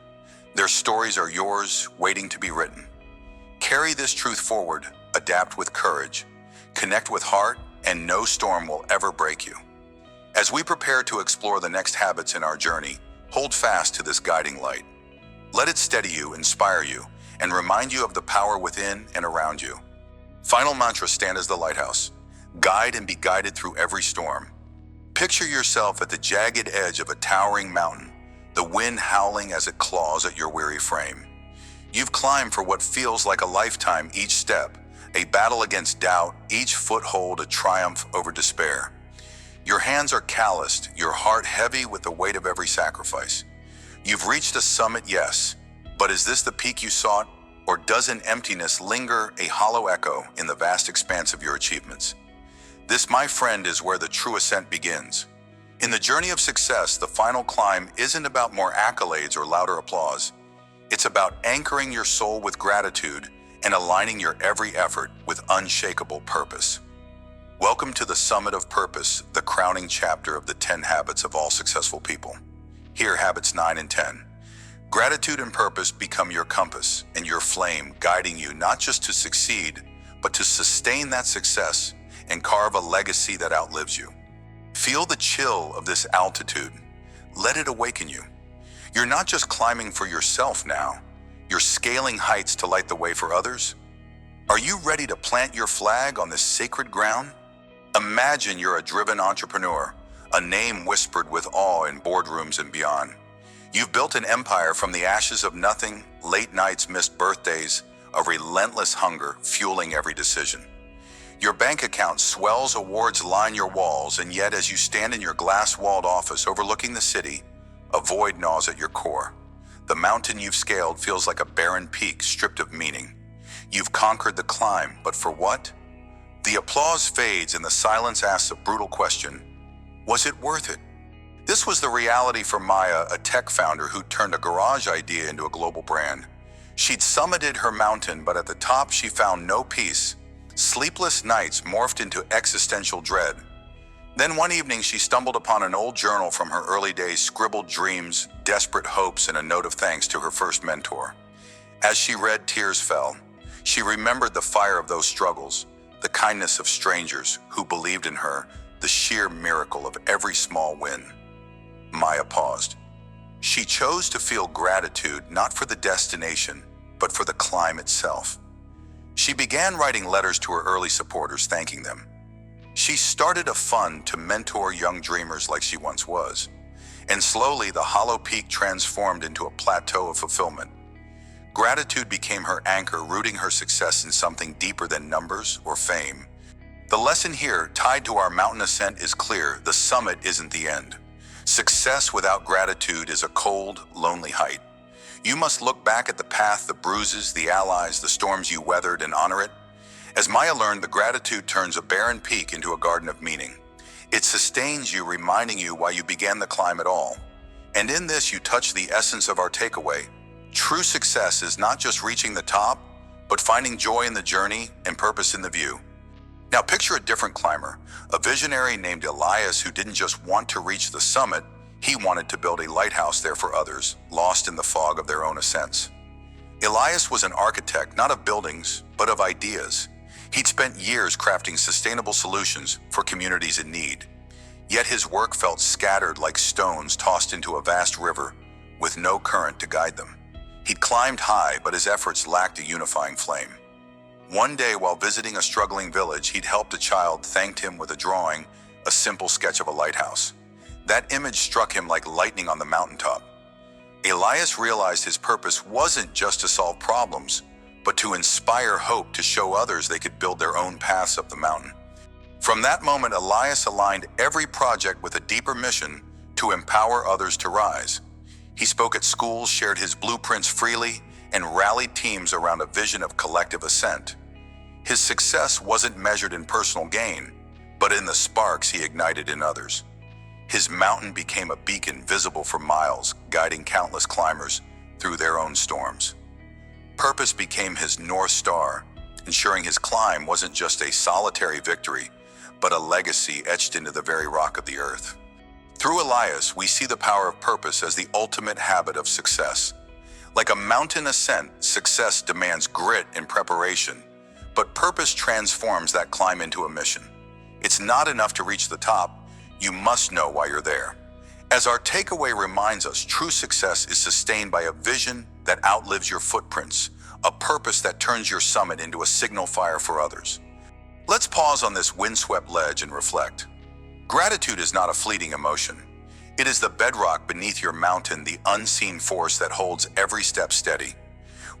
Their stories are yours, waiting to be written. Carry this truth forward, adapt with courage, connect with heart, and no storm will ever break you. As we prepare to explore the next habits in our journey, hold fast to this guiding light. Let it steady you, inspire you, and remind you of the power within and around you. Final mantra: stand as the lighthouse. Guide and be guided through every storm. Picture yourself at the jagged edge of a towering mountain, the wind howling as it claws at your weary frame. You've climbed for what feels like a lifetime, each step a battle against doubt, each foothold a triumph over despair. Your hands are calloused, your heart heavy with the weight of every sacrifice. You've reached a summit, yes, but is this the peak you sought, or does an emptiness linger, a hollow echo in the vast expanse of your achievements? This, my friend, is where the true ascent begins. In the journey of success, the final climb isn't about more accolades or louder applause. It's about anchoring your soul with gratitude and aligning your every effort with unshakable purpose. Welcome to the summit of purpose, the crowning chapter of the 10 habits of all successful people. Here, habits 9 and 10. Gratitude and purpose become your compass and your flame, guiding you not just to succeed, but to sustain that success and carve a legacy that outlives you. Feel the chill of this altitude. Let it awaken you. You're not just climbing for yourself now, you're scaling heights to light the way for others. Are you ready to plant your flag on this sacred ground? Imagine you're a driven entrepreneur, a name whispered with awe in boardrooms and beyond. You've built an empire from the ashes of nothing, late nights, missed birthdays, a relentless hunger fueling every decision. Your bank account swells, awards line your walls, and yet as you stand in your glass-walled office overlooking the city, a void gnaws at your core. The mountain you've scaled feels like a barren peak stripped of meaning. You've conquered the climb, but for what? The applause fades and the silence asks a brutal question. Was it worth it? This was the reality for Maya, a tech founder who turned a garage idea into a global brand. She'd summited her mountain, but at the top she found no peace. Sleepless nights morphed into existential dread. Then one evening she stumbled upon an old journal from her early days, scribbled dreams, desperate hopes, and a note of thanks to her first mentor. As she read, tears fell. She remembered the fire of those struggles, the kindness of strangers who believed in her, the sheer miracle of every small win. Maya paused. She chose to feel gratitude not for the destination, but for the climb itself. She began writing letters to her early supporters, thanking them. She started a fund to mentor young dreamers like she once was, and slowly the hollow peak transformed into a plateau of fulfillment. Gratitude became her anchor, rooting her success in something deeper than numbers or fame. The lesson here, tied to our mountain ascent, is clear: the summit isn't the end. Success without gratitude is a cold, lonely height. You must look back at the path, the bruises, the allies, the storms you weathered, and honor it. As Maya learned, the gratitude turns a barren peak into a garden of meaning. It sustains you, reminding you why you began the climb at all. And in this, you touch the essence of our takeaway. True success is not just reaching the top, but finding joy in the journey and purpose in the view. Now picture a different climber, a visionary named Elias, who didn't just want to reach the summit, he wanted to build a lighthouse there for others, lost in the fog of their own ascents. Elias was an architect, not of buildings, but of ideas. He'd spent years crafting sustainable solutions for communities in need. Yet his work felt scattered like stones tossed into a vast river with no current to guide them. He'd climbed high, but his efforts lacked a unifying flame. One day, while visiting a struggling village, he'd helped a child, thanked him with a drawing, a simple sketch of a lighthouse. That image struck him like lightning on the mountaintop. Elias realized his purpose wasn't just to solve problems, but to inspire hope, to show others they could build their own paths up the mountain. From that moment, Elias aligned every project with a deeper mission: to empower others to rise. He spoke at schools, shared his blueprints freely, and rallied teams around a vision of collective ascent. His success wasn't measured in personal gain, but in the sparks he ignited in others. His mountain became a beacon visible for miles, guiding countless climbers through their own storms. Purpose became his North Star, ensuring his climb wasn't just a solitary victory, but a legacy etched into the very rock of the earth. Through Elias, we see the power of purpose as the ultimate habit of success. Like a mountain ascent, success demands grit and preparation, but purpose transforms that climb into a mission. It's not enough to reach the top, you must know why you're there. As our takeaway reminds us, true success is sustained by a vision that outlives your footprints, a purpose that turns your summit into a signal fire for others. Let's pause on this windswept ledge and reflect. Gratitude is not a fleeting emotion. It is the bedrock beneath your mountain, the unseen force that holds every step steady.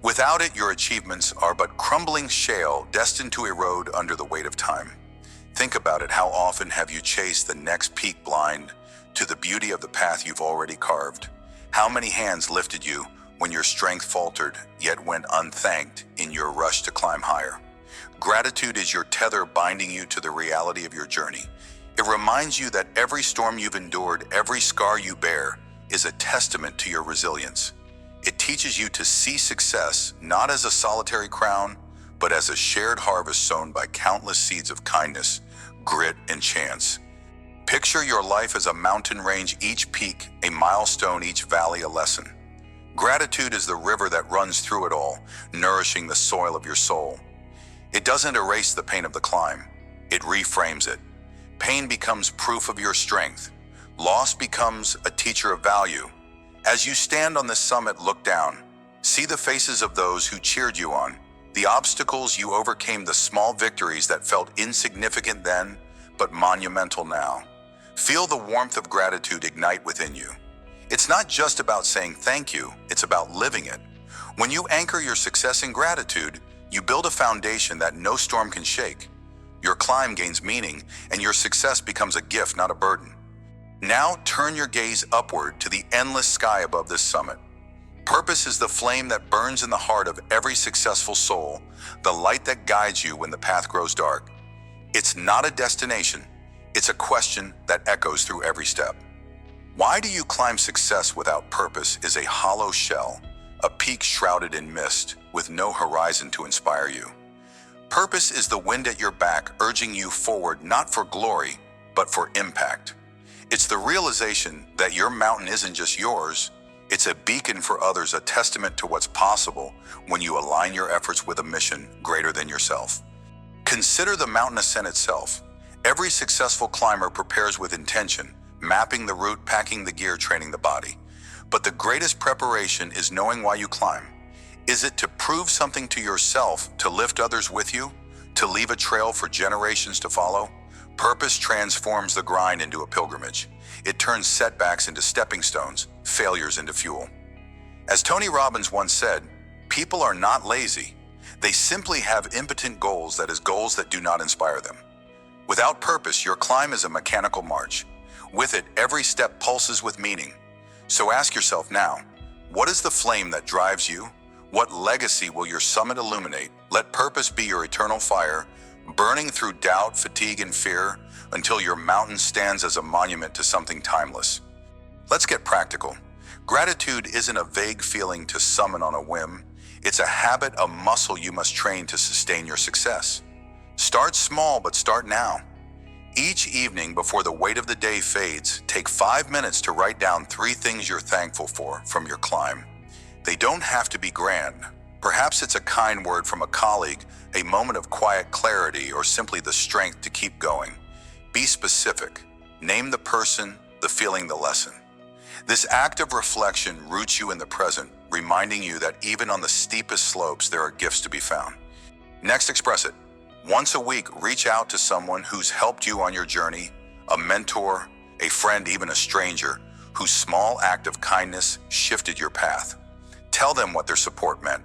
Without it, your achievements are but crumbling shale destined to erode under the weight of time. Think about it. How often have you chased the next peak blind to the beauty of the path you've already carved? How many hands lifted you when your strength faltered, yet went unthanked in your rush to climb higher? Gratitude is your tether binding you to the reality of your journey. It reminds you that every storm you've endured, every scar you bear, is a testament to your resilience. It teaches you to see success not as a solitary crown, but as a shared harvest sown by countless seeds of kindness, grit, and chance. Picture your life as a mountain range, each peak a milestone, each valley a lesson. Gratitude is the river that runs through it all, nourishing the soil of your soul. It doesn't erase the pain of the climb, it reframes it. Pain becomes proof of your strength. Loss becomes a teacher of value. As you stand on the summit, look down. See the faces of those who cheered you on, the obstacles you overcame, the small victories that felt insignificant then, but monumental now. Feel the warmth of gratitude ignite within you. It's not just about saying thank you, it's about living it. When you anchor your success in gratitude, you build a foundation that no storm can shake. Your climb gains meaning, and your success becomes a gift, not a burden. Now turn your gaze upward to the endless sky above this summit. Purpose is the flame that burns in the heart of every successful soul, the light that guides you when the path grows dark. It's not a destination, it's a question that echoes through every step. Why do you climb success without purpose is a hollow shell, a peak shrouded in mist, with no horizon to inspire you. Purpose is the wind at your back, urging you forward not for glory, but for impact. It's the realization that your mountain isn't just yours, it's a beacon for others, a testament to what's possible when you align your efforts with a mission greater than yourself. Consider the mountain ascent itself. Every successful climber prepares with intention, mapping the route, packing the gear, training the body. But the greatest preparation is knowing why you climb. Is it to prove something to yourself, to lift others with you, to leave a trail for generations to follow? Purpose transforms the grind into a pilgrimage. It turns setbacks into stepping stones, failures into fuel. As Tony Robbins once said, people are not lazy. They simply have impotent goals, that is, goals that do not inspire them. Without purpose, your climb is a mechanical march. With it, every step pulses with meaning. So ask yourself now, what is the flame that drives you? What legacy will your summit illuminate? Let purpose be your eternal fire, burning through doubt, fatigue, and fear, until your mountain stands as a monument to something timeless. Let's get practical. Gratitude isn't a vague feeling to summon on a whim. It's a habit, a muscle you must train to sustain your success. Start small, but start now. Each evening before the weight of the day fades, take 5 minutes to write down 3 things you're thankful for from your climb. They don't have to be grand. Perhaps it's a kind word from a colleague, a moment of quiet clarity, or simply the strength to keep going. Be specific. Name the person, the feeling, the lesson. This act of reflection roots you in the present, reminding you that even on the steepest slopes, there are gifts to be found. Next, express it. Once a week, reach out to someone who's helped you on your journey, a mentor, a friend, even a stranger, whose small act of kindness shifted your path. Tell them what their support meant.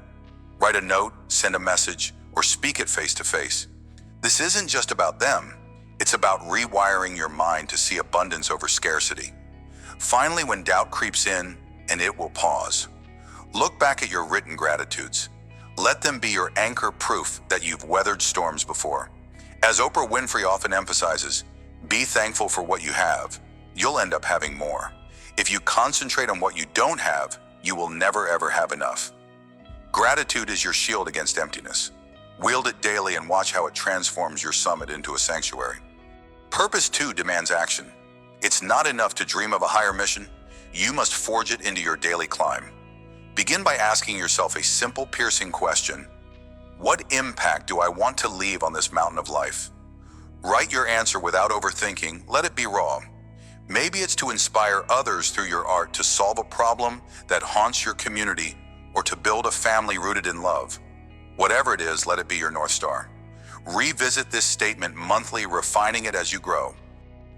Write a note, send a message, or speak it face to face. This isn't just about them. It's about rewiring your mind to see abundance over scarcity. Finally, when doubt creeps in, and it will pause, look back at your written gratitudes. Let them be your anchor, proof that you've weathered storms before. As Oprah Winfrey often emphasizes, be thankful for what you have. You'll end up having more. If you concentrate on what you don't have, you will never ever have enough. Gratitude is your shield against emptiness. Wield it daily and watch how it transforms your summit into a sanctuary. Purpose, too, demands action. It's not enough to dream of a higher mission. You must forge it into your daily climb. Begin by asking yourself a simple, piercing question. What impact do I want to leave on this mountain of life? Write your answer without overthinking. Let it be raw. Maybe it's to inspire others through your art, to solve a problem that haunts your community, or to build a family rooted in love. Whatever it is, let it be your North Star. Revisit this statement monthly, refining it as you grow.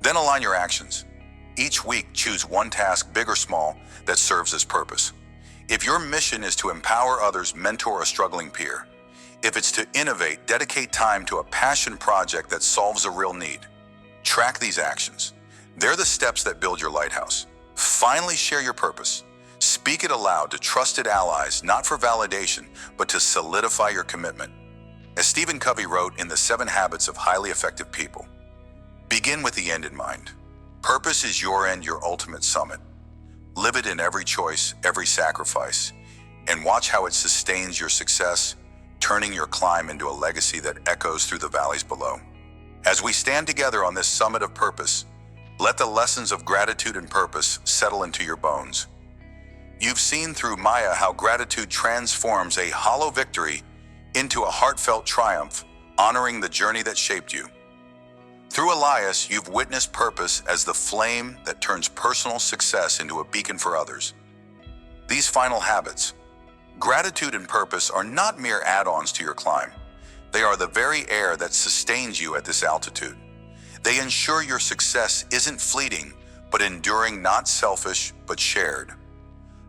Then align your actions. Each week, choose one task, big or small, that serves this purpose. If your mission is to empower others, mentor a struggling peer. If it's to innovate, dedicate time to a passion project that solves a real need. Track these actions. They're the steps that build your lighthouse. Finally, share your purpose. Speak it aloud to trusted allies, not for validation, but to solidify your commitment. As Stephen Covey wrote in The 7 Habits of Highly Effective People, begin with the end in mind. Purpose is your end, your ultimate summit. Live it in every choice, every sacrifice, and watch how it sustains your success, turning your climb into a legacy that echoes through the valleys below. As we stand together on this summit of purpose, let the lessons of gratitude and purpose settle into your bones. You've seen through Maya how gratitude transforms a hollow victory into a heartfelt triumph, honoring the journey that shaped you. Through Elias, you've witnessed purpose as the flame that turns personal success into a beacon for others. These final habits, gratitude and purpose, are not mere add-ons to your climb. They are the very air that sustains you at this altitude. They ensure your success isn't fleeting, but enduring, not selfish, but shared.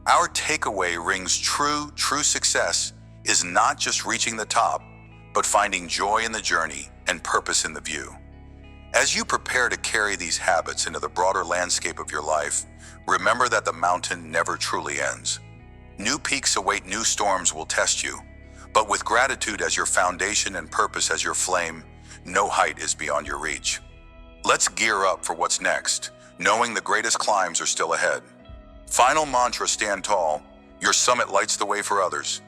Our takeaway rings true. True success is not just reaching the top, but finding joy in the journey and purpose in the view. As you prepare to carry these habits into the broader landscape of your life, remember that the mountain never truly ends. New peaks await, new storms will test you. But with gratitude as your foundation and purpose as your flame, no height is beyond your reach. Let's gear up for what's next, knowing the greatest climbs are still ahead. Final mantra: stand tall. Your summit lights the way for others.